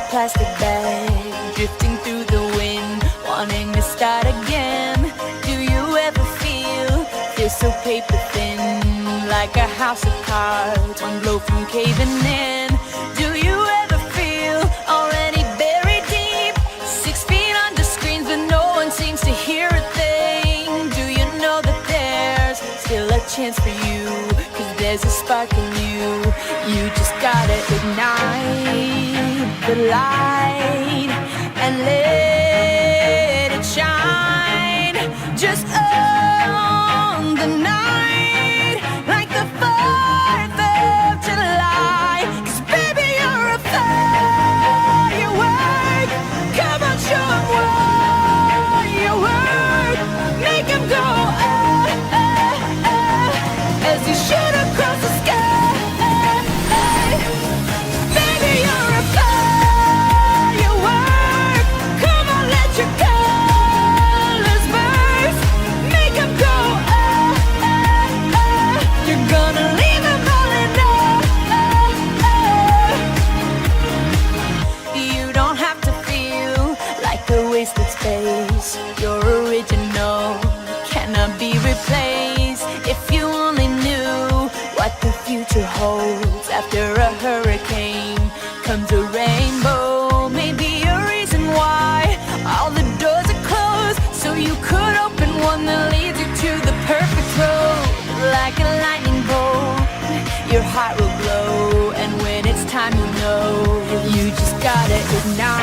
plastic bag, drifting through the wind, wanting to start again. Do you ever feel so paper thin, like a house of cards, one blow from caving in? Do you ever feel already buried deep, 6 feet under screens, but no one seems to hear a thing? Do you know that there's still a chance for you, 'cause there's a spark in you? You just gotta ignite the light and let it shine. Just own the night like the 4th of July. 'Cause baby, you're a firework. Come on, show 'em what you work. Make 'em go as you shoot across the sky. Baby, you're a firework. Come on, let your colors burst. Make 'em go you're gonna leave 'em all in awe. You don't have to feel like a wasted space. You're original, cannot be replaced. If you only knew what the future holds. After a hurricane comes a rainbow. Maybe a reason why all the doors are closed, so you could open one that leads you to the perfect road. Like a lightning bolt, your heart will glow, and when it's time, you know you just gotta ignite